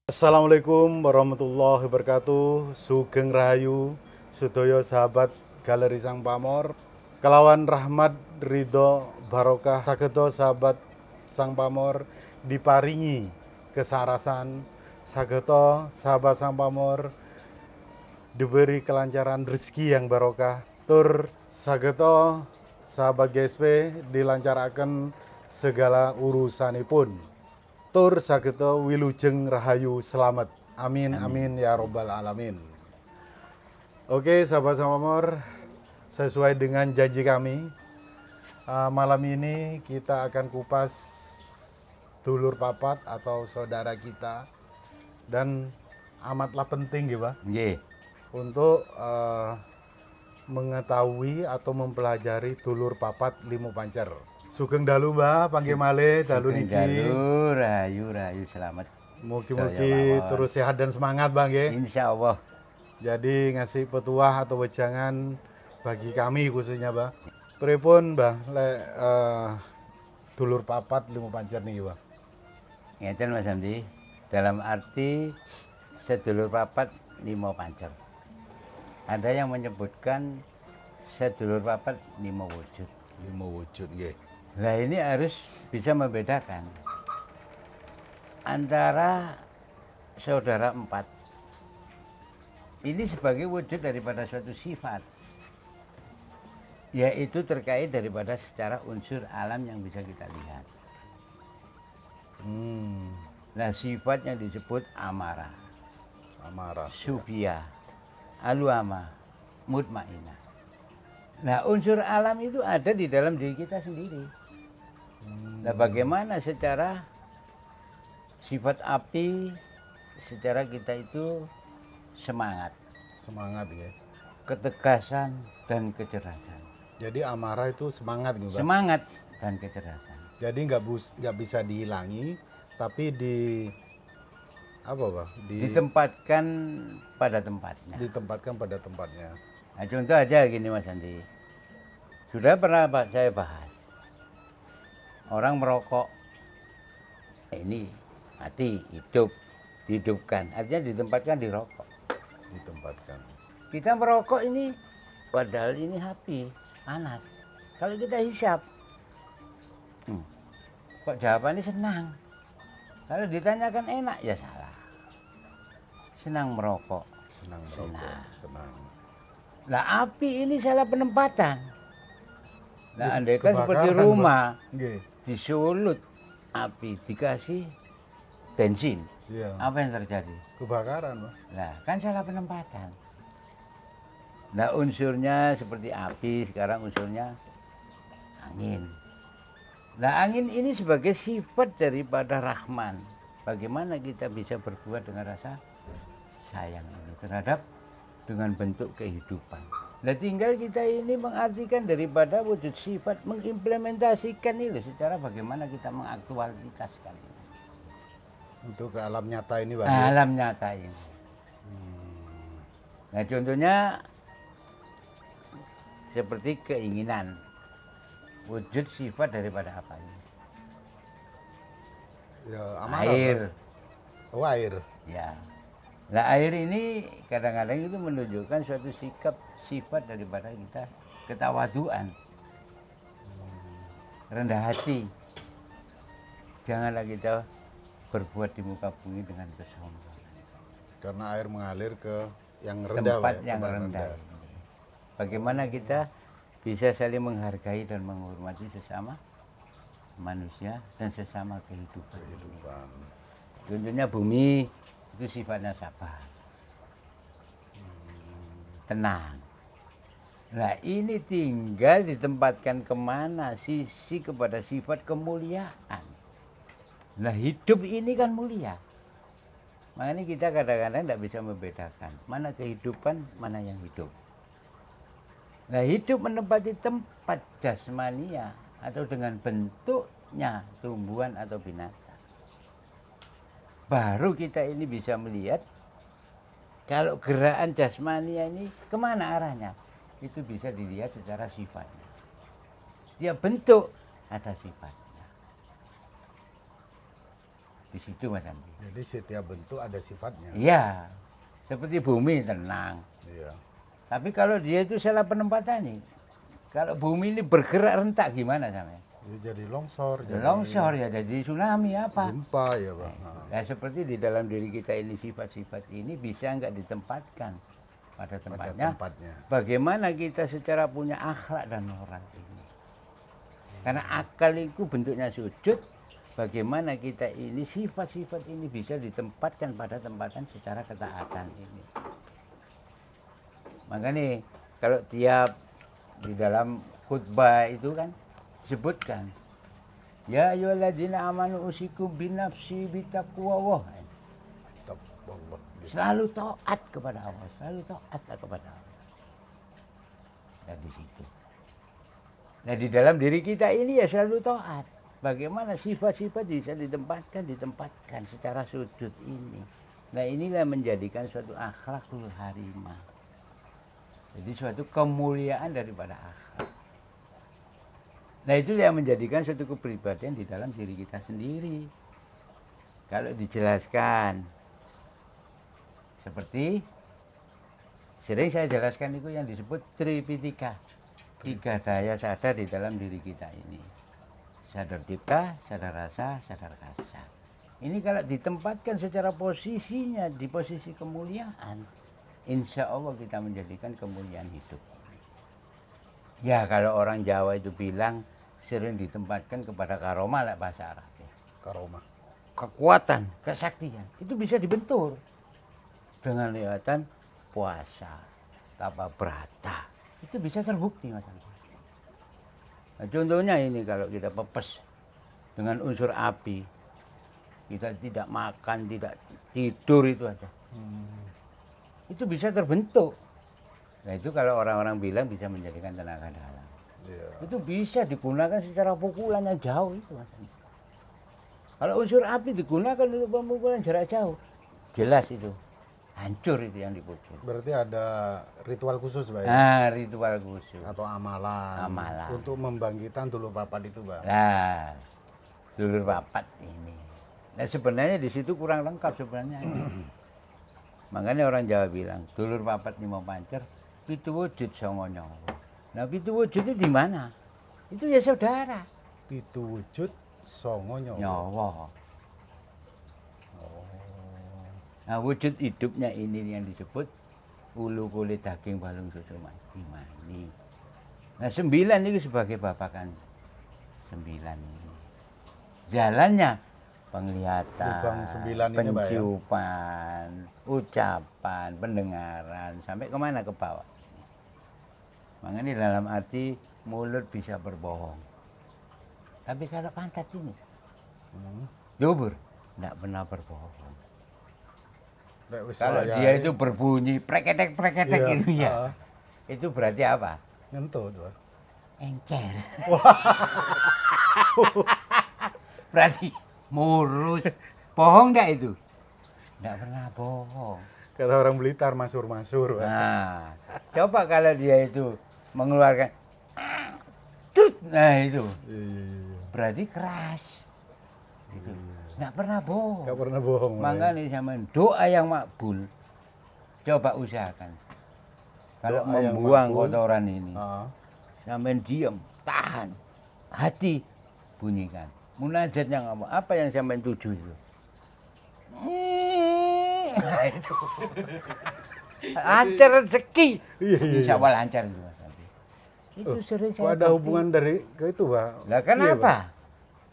Assalamualaikum warahmatullahi wabarakatuh. Sugeng Rahayu, sedaya sahabat Galeri Sang Pamor. Kelawan rahmat ridho barokah sageda sahabat Sang Pamor diparingi kesarasan, sageda sahabat Sang Pamor diberi kelancaran rezeki yang barokah. Tur sageda sahabat GSP dilancaraken segala urusanipun. Tur sageta wilujeng rahayu selamat. Amin, amin ya robbal alamin. Oke sahabat Pamor, sesuai dengan janji kami, malam ini kita akan kupas dulur papat atau saudara kita. Dan amatlah penting ya Pak, untuk mengetahui atau mempelajari dulur papat limo pancer. Sugeng dalu Mbah, panggih malih dalu niki. Dalu rahayu selamat. Mugi-mugi terus sehat dan semangat Bang nggih. Insyaallah. Jadi ngasih petuah atau wejangan bagi kami khususnya Mbah. Pripun Mbah lek dulur papat limo pancer niki Mbah? Ngeten Mas Hamdi. Dalam arti sedulur papat limo pancer. Ada yang menyebutkan sedulur papat limo wujud. Limo wujud nggih. Nah ini harus bisa membedakan antara saudara empat. Ini sebagai wujud daripada suatu sifat, yaitu terkait daripada secara unsur alam yang bisa kita lihat. Nah sifatnya disebut amarah, subhiyah, aluama, mutmainah. Nah unsur alam itu ada di dalam diri kita sendiri. Nah bagaimana secara sifat api, secara kita itu semangat. Semangat ya. Ketegasan dan kecerdasan. Jadi amarah itu semangat gitu Pak? Semangat dan kecerdasan. Jadi nggak bisa dihilangi, tapi ditempatkan pada tempatnya. Ditempatkan pada tempatnya. Nah, contoh aja gini Mas Andi. Sudah pernah saya bahas. Orang merokok, ini mati, hidup, dihidupkan. Artinya ditempatkan di rokok. Ditempatkan. Kita merokok ini, padahal ini api, panas. Kalau kita hisap, kok jawabannya senang. Kalau ditanyakan enak, ya salah. Senang merokok. Senang merokok, senang. Nah api ini salah penempatan. Nah andai kan seperti rumah, disulut api, dikasih bensin, apa yang terjadi? Kebakaran Pak. Nah kan salah penempatan. Nah unsurnya seperti api, sekarang unsurnya angin. Nah angin ini sebagai sifat daripada Rahman. Bagaimana kita bisa berbuat dengan rasa sayang ini terhadap dengan bentuk kehidupan. Nah tinggal kita ini mengartikan daripada wujud sifat, mengimplementasikan itu secara bagaimana kita mengaktualitaskan ini. Untuk ke alam nyata ini Pak. Alam nyata ini. Nah contohnya seperti keinginan, wujud sifat daripada apa ini? Ya, amarah, air. Pak. Oh air. Ya. Nah air ini kadang-kadang itu menunjukkan suatu sikap sifat daripada kita ketawaduan, rendah hati. Janganlah kita berbuat di muka bumi dengan kesombongan. Karena air mengalir ke yang rendah, tempat Pak, yang rendah. Bagaimana kita bisa saling menghargai dan menghormati sesama manusia dan sesama kehidupan. Contohnya bumi itu sifatnya sabar, tenang. Nah ini tinggal ditempatkan kemana, sisi kepada sifat kemuliaan. Nah hidup ini kan mulia. Makanya kita kadang-kadang tidak bisa membedakan mana kehidupan, mana yang hidup. Nah hidup menempati tempat jasmania atau dengan bentuknya tumbuhan atau binatang. Baru kita ini bisa melihat kalau gerakan jasmania ini kemana arahnya. itu bisa dilihat secara sifatnya. Tiap bentuk ada sifatnya. Di situ Mas Andi. Jadi setiap bentuk ada sifatnya. Iya, seperti bumi tenang. Iya. Tapi kalau dia itu salah penempatan nih, kalau bumi ini bergerak rentak gimana sampai? Ya, jadi longsor, Longsor ya, jadi tsunami apa? gempa ya bang. Nah, seperti di dalam diri kita ini sifat-sifat ini bisa nggak ditempatkan pada tempatnya. Tempatnya. Bagaimana kita secara punya akhlak dan moral ini? Karena akal itu bentuknya sujud. Bagaimana kita ini sifat-sifat ini bisa ditempatkan pada tempatan secara ketaatan ini. Makanya kalau tiap di dalam khutbah itu kan disebutkan, ya ayyuhalladzina amanu usikum binafsi bitaqwallah. Taqwallah. Selalu taat kepada Allah, selalu taat kepada Allah. Dan di situ. Nah di dalam diri kita ini ya selalu taat. Bagaimana sifat-sifat bisa ditempatkan secara sujud ini. Nah inilah menjadikan suatu akhlakul harimah. Jadi suatu kemuliaan daripada akhlak. Nah itu yang menjadikan suatu kepribadian di dalam diri kita sendiri. Kalau dijelaskan seperti sering saya jelaskan itu yang disebut Tripitaka. 3 daya sadar di dalam diri kita ini. Sadar cipta, sadar rasa, sadar kasa. Ini kalau ditempatkan secara posisinya di posisi kemuliaan, insya Allah kita menjadikan kemuliaan hidup. Ya kalau orang Jawa itu bilang sering ditempatkan kepada karomah lah bahasa Arab. Karomah. Kekuatan, kesaktian itu bisa dibentur dengan lewatan puasa, tapa berata. Itu bisa terbukti Mas. Nah, contohnya ini kalau kita pepes dengan unsur api, kita tidak makan, tidak tidur itu aja. Itu bisa terbentuk. Nah itu kalau orang-orang bilang bisa menjadikan tenaga dalam. Iya. Itu bisa digunakan secara pukulan yang jauh itu Mas. Kalau unsur api digunakan untuk pemukulan jarak jauh, jelas itu hancur itu yang dipukul. Berarti ada ritual khusus Pak ya? Nah ritual khusus. Atau amalan. Amalan. Untuk membangkitkan dulur papat itu Bang. Nah dulur papat ini. Nah sebenarnya di situ kurang lengkap sebenarnya. Makanya orang Jawa bilang dulur papat lima pancer, pitu wujud songo nyawa. Nah pitu wujud itu di mana? Itu ya saudara. Pitu wujud songo nyawa. Nyawa. Nah wujud hidupnya ini yang disebut ulu kulit daging balung susu mani. Nah 9 itu sebagai babakan 9 ini. Jalannya penglihatan, Lubang 9 ini, Pak, ya? penciuman, ucapan, pendengaran, sampai kemana ke bawah. Makanya dalam arti mulut bisa berbohong. Tapi kalau pantat ini, jubur, tidak pernah berbohong. Kalau dia itu berbunyi preketek-preketek iya, gitu ya, itu berarti apa? Nyentuh tuh. Encer. Berarti murus. Bohong enggak itu? Enggak pernah bohong. Kata orang Blitar masur-masur. Nah, coba kalau dia itu mengeluarkan nah itu berarti keras. Gitu. Nggak pernah bohong. Nggak pernah bohong. Makanya sama doa yang makbul. Coba usahakan. Kalau Doa yang membuang makbul, kotoran ini, sampean diam, tahan, hati bunyikan. Munajatnya ngomong apa yang sampean tuju itu? Nah, itu. Lancar rezeki. Iya. Insya Allah lancar itu Mas Andi. Itu sering Kok saya ada hubungan dari ke itu Pak? Lah kenapa?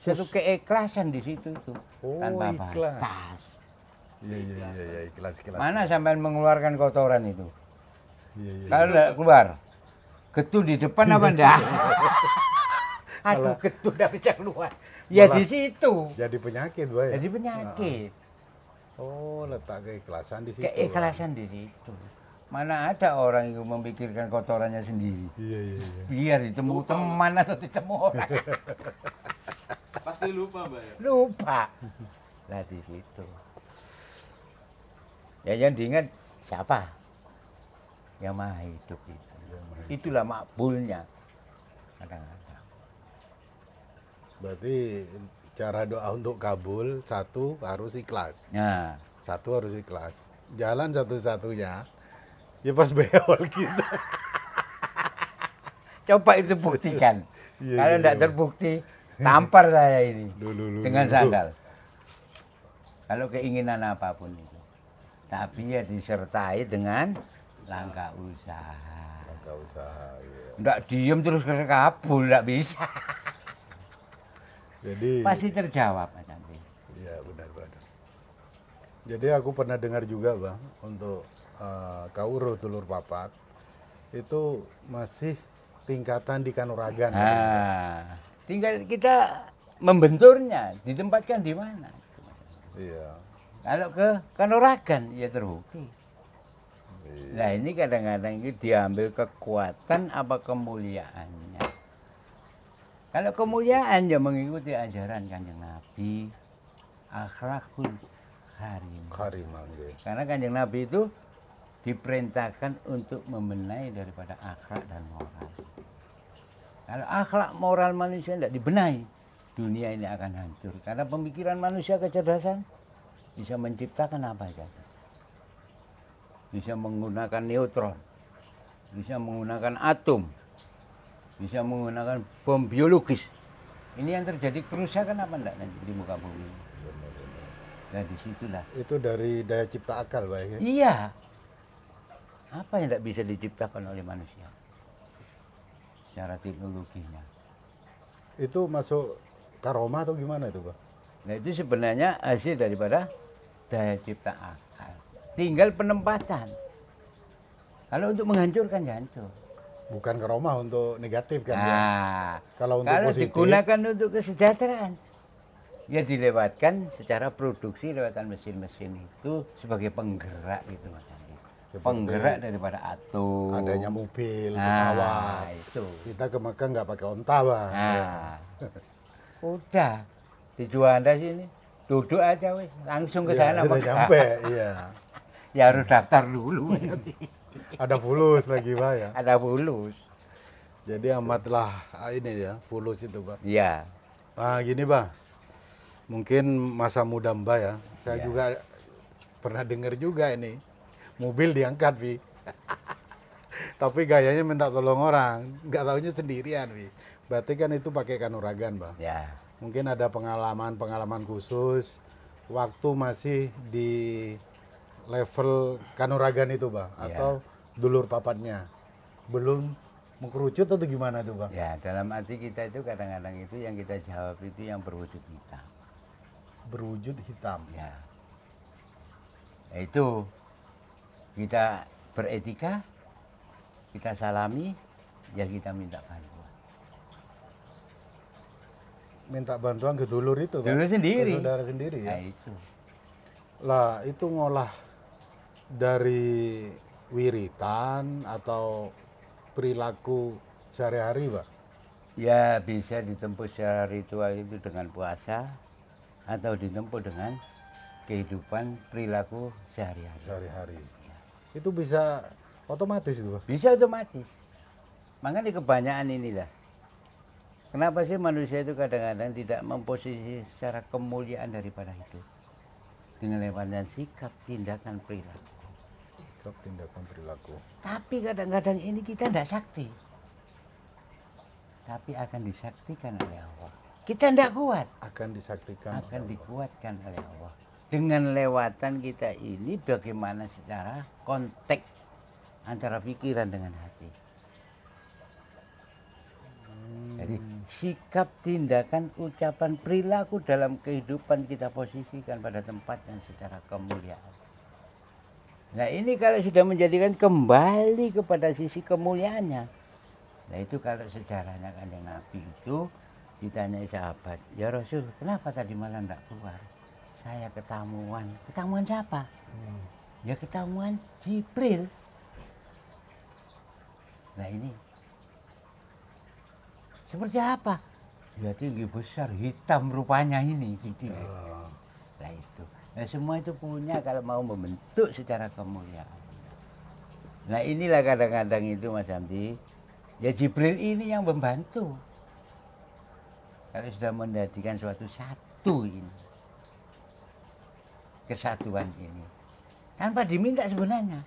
Suatu keikhlasan di situ itu Oh, tanpa ikhlas. batas. Iya, ikhlas. Mana sampean mengeluarkan kotoran itu? Iya. Kalau enggak keluar, getun di depan apa enggak? Aduh, getun enggak bisa keluar. Ya Malah di situ. Jadi penyakit, Pak. Ya? Jadi penyakit. Oh, letak keikhlasan di situ. Keikhlasan di situ. Mana ada orang yang memikirkan kotorannya sendiri. Iya. Biar ditemu teman atau ditemu orang. Pasti lupa, Mbak ya? Lupa. Lah di situ. Ya yang diingat siapa? Yang maha hidup itu. Itulah makbulnya. Kadang-kadang. Berarti cara doa untuk kabul satu harus ikhlas. Nah, Satu harus ikhlas. Jalan satu-satunya ya pas beol kita. coba itu buktikan. Iya, Kalau iya, tidak iya. terbukti, tampar saya ini Dulu. dengan sandal. Kalau keinginan apapun itu, tapi ya disertai dengan langkah usaha. Enggak usaha. Iya. Tidak diem terus ke kabul, tidak bisa. Jadi Pasti terjawab Mas Andri. iya benar-benar. Jadi aku pernah dengar juga bang untuk Kauro Dulur Papat itu masih tingkatan di Kanuragan. Nah, tinggal kita membenturnya, ditempatkan di mana. Iya. Kalau ke Kanuragan, ya terbukti. Iya. Nah ini kadang-kadang itu diambil kekuatan apa kemuliaannya. Kalau kemuliaan ya mengikuti ajaran Kanjeng Nabi, akhlakul karim. Karimah. Nggih. Karena Kanjeng Nabi itu diperintahkan untuk membenahi daripada akhlak dan moral. Kalau akhlak moral manusia tidak dibenahi, dunia ini akan hancur. Karena pemikiran manusia kecerdasan bisa menciptakan apa saja. Bisa menggunakan neutron, bisa menggunakan atom, bisa menggunakan bom biologis. Ini yang terjadi kerusakan apa enggak nanti di muka bumi. Nah disitulah. Itu dari daya cipta akal Pak ya? Iya. Apa yang tidak bisa diciptakan oleh manusia secara teknologinya. Itu masuk karomah atau gimana itu Pak? Nah itu sebenarnya hasil daripada daya cipta akal. Tinggal penempatan. Kalau untuk menghancurkan ya hancur. Bukan karomah untuk negatif kan ya? Nah, Kalau untuk positif, digunakan untuk kesejahteraan, ya dilewatkan secara produksi lewatan mesin-mesin itu sebagai penggerak gitu Mas Andi. Seperti Penggerak daripada atom. adanya mobil, Nah, pesawat. itu. Kita ke Mekah nggak pakai onta Bang. Nah, udah di Juanda sini duduk aja wes langsung ke sana. Udah Mekah. nyampe, iya. Ya harus daftar dulu. Ada fulus lagi Pak ya. Ada bulus. Jadi amatlah ini ya, fulus itu Pak. Iya. Ah gini Pak, mungkin masa muda Mbak ya, saya Iya. juga pernah dengar juga ini, mobil diangkat Pi. Tapi gayanya minta tolong orang, nggak taunya sendirian Pi. Berarti kan itu pakai kanuragan Bang. Ya. Mungkin ada pengalaman-pengalaman khusus waktu masih di level kanuragan itu Bang, Iya. atau dulur papatnya. Belum mengkerucut atau gimana tuh Bang? Ya, dalam arti kita itu kadang-kadang itu yang kita jawab itu yang berwujud hitam. Berwujud hitam. Ya. Itu kita beretika, kita salami, ya kita minta bantuan. Minta bantuan ke dulur itu Bang? Dulur sendiri. Ke saudara sendiri ya? Nah, itu. Lah itu ngolah dari wiritan atau perilaku sehari-hari Pak? Ya bisa ditempuh secara ritual itu dengan puasa atau ditempuh dengan kehidupan perilaku sehari-hari. Sehari-hari. Itu bisa otomatis itu Pak? Bisa otomatis. Makanya kebanyakan inilah. Kenapa sih manusia itu kadang-kadang tidak memposisi secara kemuliaan daripada hidup? Dengan lewatnya sikap, tindakan, perilaku. Sikap, tindakan, perilaku. Tapi kadang-kadang ini kita tidak sakti. Tapi akan disaktikan oleh Allah. Kita tidak kuat. Akan disaktikan. Akan dikuatkan oleh Allah. Dengan lewatan kita ini bagaimana secara konteks antara pikiran dengan hati. Jadi sikap, tindakan, ucapan, perilaku dalam kehidupan kita posisikan pada tempat yang secara kemuliaan. Nah ini kalau sudah menjadikan kembali kepada sisi kemuliaannya. Nah itu kalau sejarahnya Kanjeng Nabi itu ditanya sahabat, ya Rasul kenapa tadi malam tidak keluar? Saya ketamuan. Ketamuan siapa? Ya ketamuan Jibril. Nah ini seperti apa? Ya tinggi besar, hitam rupanya ini. Gitu. Nah itu. Nah semua itu punya kalau mau membentuk secara kemuliaan. Nah inilah kadang-kadang itu Mas Hamdi, Ya Jibril ini yang membantu. Kalau sudah menjadikan suatu satu ini. Kesatuan ini. Tanpa diminta sebenarnya.